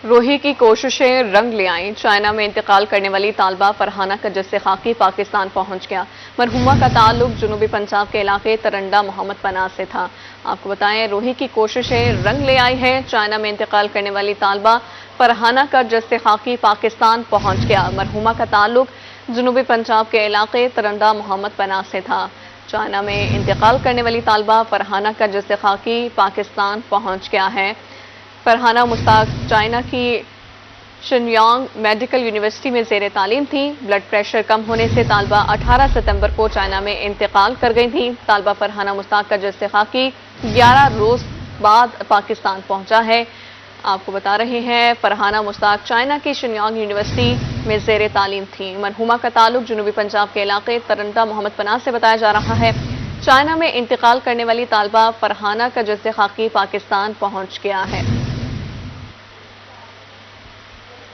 روحی کی کوششیں رنگ لے آئیں۔ چائنا میں انتقال کرنے والی طالبہ فرحانہ کا جثہ خاکی پاکستان پہنچ گیا۔ مرحومہ کا تعلق جنوبی پنجاب کے علاقے ترنڈا محمد پناہ سے تھا۔ آپ کو بتائیں روحی کی کوششیں رنگ لے آئی ہیں۔ چائنا میں انتقال کرنے والی طالبہ فرحانہ کا جثہ خاکی پاکستان پہنچ گیا۔ مرحومہ کا تعلق جنوبی پنجاب کے علاقے ترنڈا محمد پناہ سے تھا۔ چائنا میں انتقال کرنے والی طالبہ فرحانہ کا جثہ خاکی پاکستان پہنچ گیا ہے۔ فرحانہ مشتاق چائنا کی شنیانگ میڈیکل یونیورسٹی میں زیر تعلیم تھی۔ بلڈ پریشر کم ہونے سے طالبہ 18 ستمبر کو چائنا میں انتقال کر گئی تھی۔ طالبہ فرحانہ مشتاق کا جثہ خاکی 11 روز بعد پاکستان پہنچا ہے۔ آپ کو بتا رہے ہیں فرحانہ مشتاق چائنا کی شنیانگ یونیورسٹی میں زیر تعلیم تھی۔ مرحومہ کا تعلق جنوبی پنجاب کے علاقے ترنڈا محمد پناہ سے بتایا جا رہا ہے۔ چائنا میں انتقال کرنے والی طالبہ فرحانہ کا جثہ خاکی پاکستان پہنچ گیا ہے۔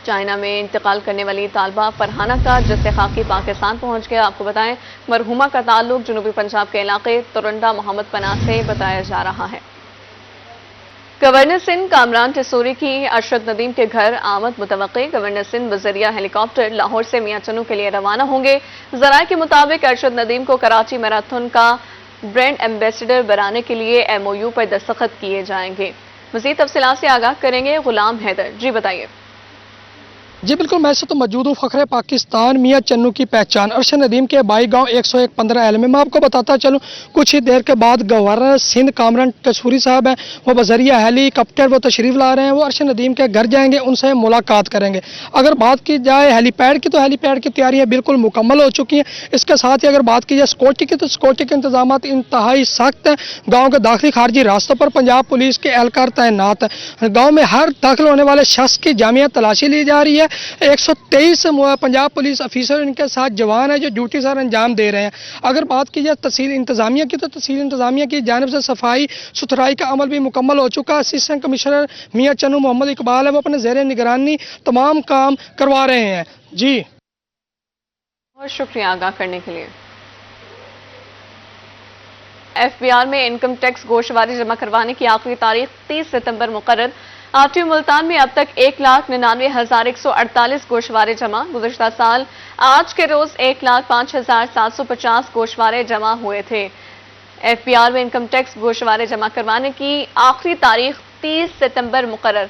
چائنا میں انتقال کرنے والی طالبہ فرحانہ کا جثہ خاکی پاکستان پہنچ گیا۔ آپ کو بتائیں مرحومہ کا تعلق جنوبی پنجاب کے علاقے ترنڈا محمد پناہ سے بتایا جا رہا ہے۔ گورنر سندھ کامران ٹیسوری کی ارشد ندیم کے گھر آمد متوقع۔ گورنر سندھ بذریعہ ہیلی کاپٹر لاہور سے میاں چنو کے لیے روانہ ہوں گے۔ ذرائع کے مطابق ارشد ندیم کو کراچی میراتھن کا برانڈ ایمبیسڈر بنانے کے لیے MOU پر دستخط کیے جائیں گے۔ مزید تفصیلات سے آگاہ کریں گے غلام حیدر۔ جی بتائیے۔ جی بالکل، میں سے تو موجود ہوں فخر پاکستان میاں چنو کی پہچان ارشد ندیم کے بائی گاؤں 101-15 میں آپ کو بتاتا چلوں کچھ ہی دیر کے بعد گورنر سندھ کامران ٹیسوری صاحب ہیں وہ بذریعہ ہیلی کاپٹر وہ تشریف لا رہے ہیں۔ وہ ارشد ندیم کے گھر جائیں گے، ان سے ملاقات کریں گے۔ اگر بات کی جائے ہیلی پیڈ کی تو ہیلی پیڈ کی تیاریاں بالکل مکمل ہو چکی ہیں۔ اس کے ساتھ ہی اگر بات کی جائے سیکورٹی کی تو سیکورٹی کے انتظامات انتہائی سخت ہیں۔ گاؤں کے داخلی خارجی راستوں پر پنجاب پولیس کے اہلکار تعینات ہیں۔ گاؤں میں ہر داخل ہونے والے شخص کی جامع تلاشی لی جا رہی ہے۔ 123 پنجاب پولیس افیسر ان کے ساتھ جوان ہیں جو ڈیوٹی سر انجام دے رہے ہیں۔ اگر بات کی جائے تحصیل انتظامیہ کی تو تحصیل انتظامیہ کی جانب سے صفائی ستھرائی کا عمل بھی مکمل ہو چکا ہے۔ اسسٹنٹ کمشنر میاں چنو محمد اقبال ہے وہ اپنے زیر نگرانی تمام کام کروا رہے ہیں۔ جی بہت شکریہ آگاہ کرنے کے لیے۔ FBR میں انکم ٹیکس گوشواری جمع کروانے کی آخری تاریخ 30 ستمبر مقرر۔ RTO ملتان میں اب تک 1,99,148 گوشوارے جمع۔ گزشتہ سال آج کے روز 1,05,750 گوشوارے جمع ہوئے تھے۔ FBR میں انکم ٹیکس گوشوارے جمع کروانے کی آخری تاریخ 30 ستمبر مقرر۔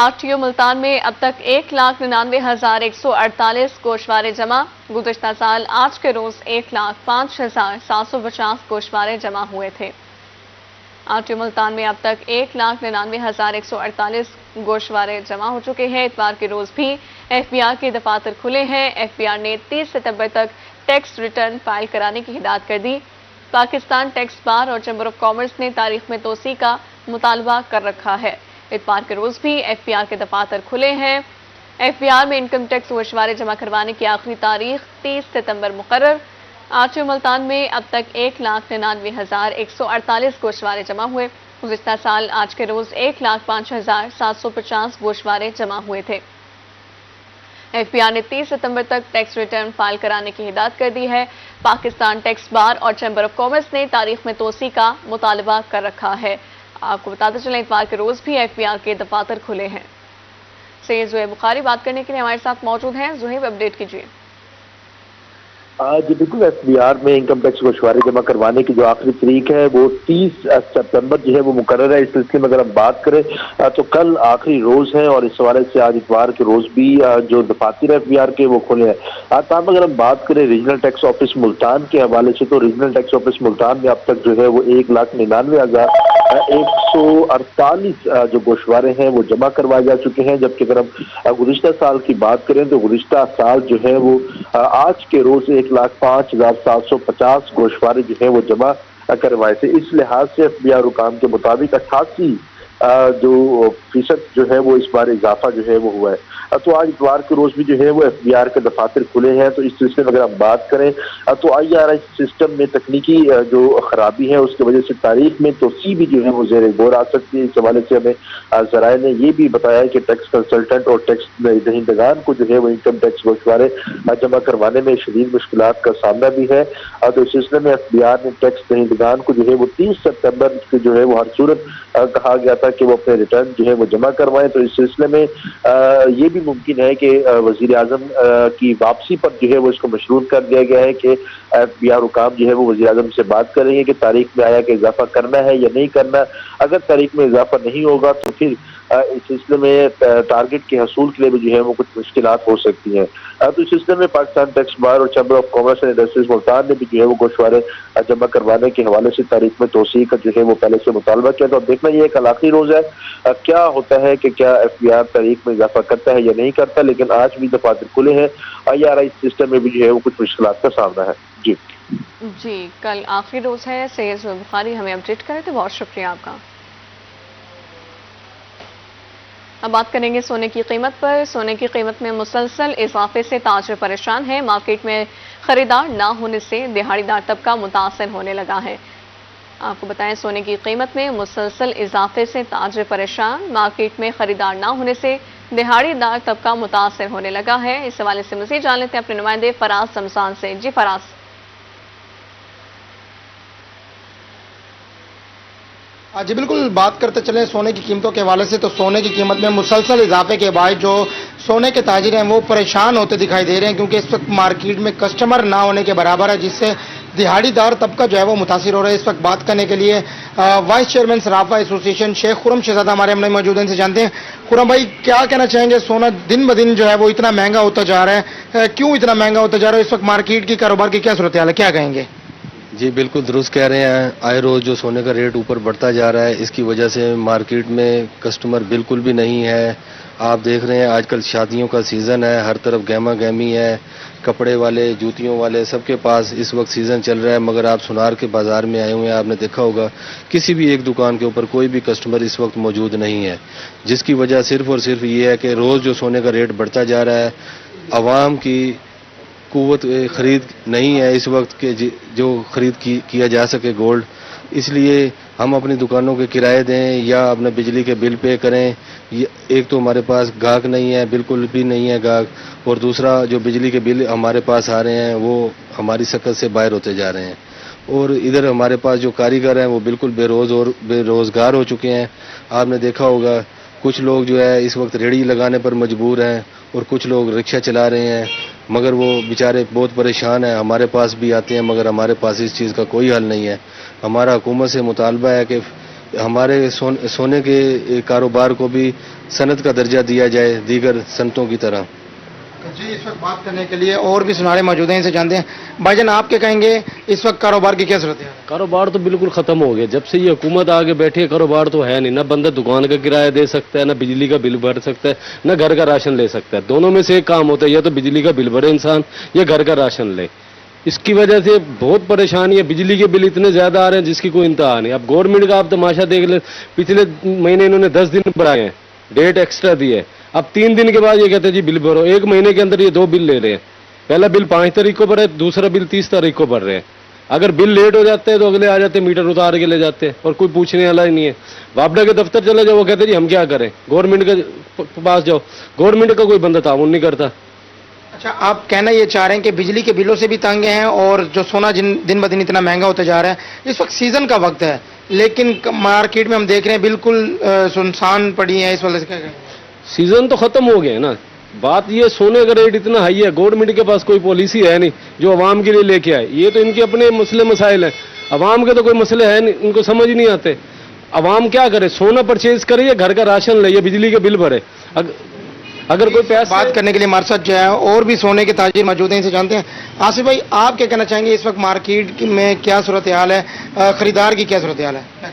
RTO ملتان میں اب تک 1,99,148 گوشوارے جمع۔ گزشتہ سال آج کے روز 1,05,750 گوشوارے جمع ہوئے تھے۔ RTO ملتان میں اب تک 1,99,148 گوشوارے جمع ہو چکے ہیں۔ اتوار کے روز بھی FBR کے دفاتر کھلے ہیں۔ FBR نے 30 ستمبر تک ٹیکس ریٹرن فائل کرانے کی ہدایت کر دی۔ پاکستان ٹیکس بار اور چیمبر آف کامرس نے تاریخ میں توسیع کا مطالبہ کر رکھا ہے۔ اتوار کے روز بھی FBR کے دفاتر کھلے ہیں۔ FBR میں انکم ٹیکس گوشوارے جمع کروانے کی آخری تاریخ 30 ستمبر مقرر۔ RTO ملتان میں اب تک 1,99,148 گوشوارے جمع ہوئے۔ گزشتہ سال آج کے روز 1,05,750 گوشوارے جمع ہوئے تھے۔ FBR نے 30 ستمبر تک ٹیکس ریٹرن فائل کرانے کی ہدایت کر دی ہے۔ پاکستان ٹیکس بار اور چیمبر آف کامرس نے تاریخ میں توسیع کا مطالبہ کر رکھا ہے۔ آپ کو بتاتے چلیں اتوار کے روز بھی FBR کے دفاتر کھلے ہیں۔ سید زہیب بخاری بات کرنے کے لیے ہمارے ساتھ موجود ہیں۔ زہیب اپڈیٹ کیجیے۔ جی بالکل، FBR میں انکم ٹیکس گوشوارے جمع کروانے کی جو آخری تاریخ ہے وہ 30 ستمبر جو ہے وہ مقرر ہے۔ اس سلسلے میں اگر ہم بات کریں تو کل آخری روز ہے اور اس حوالے سے آج اتوار کے روز بھی جو دفاتر FBR کے وہ کھلے ہیں۔ تاہم اگر ہم بات کریں ریجنل ٹیکس آفس ملتان کے حوالے سے تو ریجنل ٹیکس آفس ملتان میں اب تک جو ہے وہ 1,99,148 جو گوشوارے ہیں وہ جمع کروائے جا چکے ہیں، جبکہ اگر ہم گزشتہ سال کی بات کریں تو گزشتہ سال جو ہے وہ آج کے روز 1,05,750 گوشوارے جو ہیں وہ جمع کروائے تھے۔ اس لحاظ سے FBR حکام کے مطابق 88% جو ہے وہ اس بار اضافہ جو ہے وہ ہوا ہے۔ تو آج اتوار کے روز بھی جو ہے وہ FBR کے دفاتر کھلے ہیں۔ تو اس سلسلے میں اگر ہم بات کریں تو IRS سسٹم میں تکنیکی جو خرابی ہے اس کی وجہ سے تاریخ میں توسیع بھی جو ہے وہ زیر غور آ سکتی ہے۔ اس حوالے سے ہمیں ذرائع نے یہ بھی بتایا ہے کہ ٹیکس کنسلٹنٹ اور ٹیکس دہندگان کو جو ہے وہ انکم ٹیکس گوشوارے جمع کروانے میں شدید مشکلات کا سامنا بھی ہے۔ تو اس سلسلے میں FBR نے ٹیکس دہندگان کو جو ہے وہ 30 ستمبر جو ہے وہ ہر صورت کہا گیا تھا تاکہ وہ اپنے ریٹرن جو ہے وہ جمع کروائیں. تو اس سلسلے میں یہ بھی ممکن ہے کہ وزیر اعظم کی واپسی پر جو ہے وہ اس کو مشروط کر دیا گیا ہے کہ ایف بی آر حکام جو ہے وہ وزیر اعظم سے بات کریں گے کہ تاریخ میں آیا کہ اضافہ کرنا ہے یا نہیں کرنا. اگر تاریخ میں اضافہ نہیں ہوگا تو پھر اس سلسلے میں ٹارگٹ کے حصول کے لیے بھی جو ہے وہ کچھ مشکلات ہو سکتی ہیں. تو اس سلسلے میں پاکستان ٹیکس بار اور chamber of commerce and industries Multan نے بھی جو ہے وہ گوشوارے جمع کروانے کے حوالے سے تاریخ میں توسیع کا جو ہے وہ پہلے سے مطالبہ کیا. تو اب دیکھنا یہ کل آخری روز ہے کیا ہوتا ہے کہ کیا ایف بی آر تاریخ میں اضافہ کرتا ہے یا نہیں کرتا. لیکن آج بھی دفاتر کھلے ہیں. IRI سسٹم میں بھی جو ہے وہ کچھ مشکلات کا سامنا ہے. جی کل آخری روز ہے. سید بخاری ہمیں اپڈیٹ کرے تو بہت شکریہ آپ کا. اب بات کریں گے سونے کی قیمت پر. سونے کی قیمت میں مسلسل اضافے سے تاجر پریشان ہیں. مارکیٹ میں خریدار نہ ہونے سے دہاڑی دار طبقہ متاثر ہونے لگا ہے. آپ کو بتائیں سونے کی قیمت میں مسلسل اضافے سے تاجر پریشان. مارکیٹ میں خریدار نہ ہونے سے دہاڑی دار طبقہ متاثر ہونے لگا ہے. اس حوالے سے مزید جان لیتے ہیں اپنے نمائندے فراز رمضان سے. جی فراز. جی بالکل، بات کرتے چلیں سونے کی قیمتوں کے حوالے سے تو سونے کی قیمت میں مسلسل اضافے کے باعث جو سونے کے تاجر ہیں وہ پریشان ہوتے دکھائی دے رہے ہیں، کیونکہ اس وقت مارکیٹ میں کسٹمر نہ ہونے کے برابر ہے، جس سے دہاڑی دار طبقہ جو ہے وہ متاثر ہو رہا ہے. اس وقت بات کرنے کے لیے وائس چیئرمین صرافہ ایسوسی ایشن شیخ خرم شہزادہ ہمارے ہم موجود ہیں. ان سے جانتے ہیں خرم بھائی کیا کہنا چاہیں گے، سونا دن بدن جو ہے وہ اتنا مہنگا ہوتا جا رہا ہے، کیوں اتنا مہنگا ہوتا جا رہا ہے؟ اس وقت مارکیٹ کی کاروبار کی کیا صورتحال ہے، کیا کہیں گے؟ جی بالکل درست کہہ رہے ہیں. آئے روز جو سونے کا ریٹ اوپر بڑھتا جا رہا ہے، اس کی وجہ سے مارکیٹ میں کسٹمر بالکل بھی نہیں ہے. آپ دیکھ رہے ہیں آج کل شادیوں کا سیزن ہے، ہر طرف گہما گہمی ہے، کپڑے والے جوتیوں والے سب کے پاس اس وقت سیزن چل رہا ہے. مگر آپ سونار کے بازار میں آئے ہوئے ہیں، آپ نے دیکھا ہوگا کسی بھی ایک دکان کے اوپر کوئی بھی کسٹمر اس وقت موجود نہیں ہے، جس کی وجہ صرف اور صرف یہ ہے کہ روز جو سونے کا ریٹ بڑھتا جا رہا ہے، عوام کی قوت خرید نہیں ہے اس وقت کہ جو خرید کیا جا سکے گولڈ. اس لیے ہم اپنی دکانوں کے کرائے دیں یا اپنے بجلی کے بل پے کریں. ایک تو ہمارے پاس گاہک نہیں ہے، بالکل بھی نہیں ہے گاہک، اور دوسرا جو بجلی کے بل ہمارے پاس آ رہے ہیں وہ ہماری سکت سے باہر ہوتے جا رہے ہیں. اور ادھر ہمارے پاس جو کاریگر ہیں وہ بالکل بے روزگار ہو چکے ہیں. آپ نے دیکھا ہوگا کچھ لوگ جو ہے اس وقت ریڑھی لگانے پر مجبور ہیں اور کچھ لوگ رکشہ چلا رہے ہیں، مگر وہ بیچارے بہت پریشان ہیں. ہمارے پاس بھی آتے ہیں مگر ہمارے پاس اس چیز کا کوئی حل نہیں ہے. ہمارا حکومت سے مطالبہ ہے کہ ہمارے سونے کے کاروبار کو بھی صنعت کا درجہ دیا جائے دیگر صنعتوں کی طرح. جی اس وقت بات کرنے کے لیے اور بھی سنارے موجود ہیں، ان سے جانتے ہیں. بھائی جان آپ کیا کہیں گے، اس وقت کاروبار کی کیا صورت ہے؟ کاروبار تو بالکل ختم ہو گیا جب سے یہ حکومت آگے بیٹھی ہے. کاروبار تو ہے نہیں، نہ بندہ دکان کا کرایہ دے سکتا ہے، نہ بجلی کا بل بھر سکتا ہے، نہ گھر کا راشن لے سکتا ہے. دونوں میں سے ایک کام ہوتا ہے، یا تو بجلی کا بل بھرے انسان یا گھر کا راشن لے. اس کی وجہ سے بہت پریشانی ہے. بجلی کے بل اتنے زیادہ آ رہے ہیں جس کی کوئی انتہا نہیں. اب گورنمنٹ کا آپ تماشا دیکھ لیں، پچھلے مہینے انہوں نے 10 دن بڑھائے ہیں، ڈیٹ ایکسٹرا دی ہے. اب 3 دن کے بعد یہ کہتے ہیں جی بل بھرو. ایک مہینے کے اندر یہ 2 بل لے رہے ہیں. پہلا بل 5 تاریخ کو بھرے، دوسرا بل 30 تاریخ کو بھر رہے ہیں. اگر بل لیٹ ہو جاتے ہیں تو اگلے آ جاتے ہیں میٹر اتار کے لے جاتے ہیں اور کوئی پوچھنے والا ہی نہیں ہے. واپڈا کے دفتر چلے جاؤ، وہ کہتے ہیں جی ہم کیا کریں. گورنمنٹ کے پاس جاؤ، گورنمنٹ کا کوئی بندہ تعاون نہیں کرتا. اچھا آپ کہنا یہ چاہ رہے ہیں کہ بجلی کے بلوں سے بھی تنگ ہیں اور جو سونا دن بدن اتنا مہنگا ہوتا جا رہا ہے. اس وقت سیزن کا وقت ہے لیکن مارکیٹ میں ہم دیکھ رہے ہیں بالکل سنسان پڑی ہے. اس وجہ سے کیا کہیں؟ سیزن تو ختم ہو گیا ہے نا. بات یہ سونے کا ریٹ اتنا ہائی ہے، گورنمنٹ کے پاس کوئی پالیسی ہے نہیں جو عوام کے لیے لے کے آئے. یہ تو ان کے اپنے مسئلے مسائل ہیں، عوام کے تو کوئی مسئلے ہے نہیں، ان کو سمجھ نہیں آتے. عوام کیا کرے، سونا پرچیز کرے یا گھر کا راشن لے یا بجلی کے بل بھرے. اگر کوئی پیسہ بات کرنے کے لیے ہمارے ساتھ جو ہے اور بھی سونے کے تاجر موجود ہیں، ان سے جانتے ہیں. آصف بھائی آپ کیا کہنا چاہیں گے، اس وقت مارکیٹ میں کیا صورتحال ہے، خریدار کی کیا صورتحال ہے؟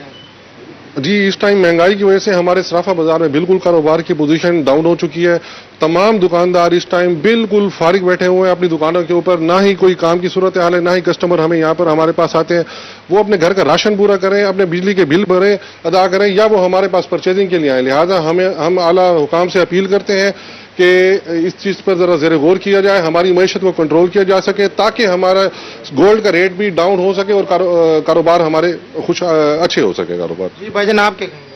جی اس ٹائم مہنگائی کی وجہ سے ہمارے صرافہ بازار میں بالکل کاروبار کی پوزیشن ڈاؤن ہو چکی ہے. تمام دکاندار اس ٹائم بالکل فارغ بیٹھے ہوئے ہیں اپنی دکانوں کے اوپر. نہ ہی کوئی کام کی صورتحال ہے، نہ ہی کسٹمر ہمیں یہاں پر ہمارے پاس آتے ہیں. وہ اپنے گھر کا راشن پورا کریں، اپنے بجلی کے بل بھریں ادا کریں، یا وہ ہمارے پاس پرچیزنگ کے لیے آئیں. لہٰذا ہم اعلیٰ حکام سے اپیل کرتے ہیں کہ اس چیز پر ذرا زیر غور کیا جائے، ہماری معیشت کو کنٹرول کیا جا سکے تاکہ ہمارا گولڈ کا ریٹ بھی ڈاؤن ہو سکے اور کاروبار ہمارے اچھے ہو سکے کاروبار. جی بھائی جان آپ کیا کہیں گے؟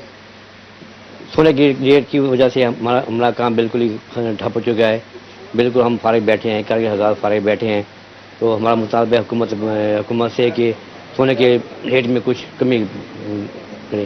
سونے کی ریٹ کی وجہ سے ہمارا کام بالکل ہی ٹھپ ہو چکا ہے. بالکل ہم فارغ بیٹھے ہیں، کر کے ہزار فارغ بیٹھے ہیں. تو ہمارا مطالبہ حکومت سے کہ سونے کے ریٹ میں کچھ کمی کرے.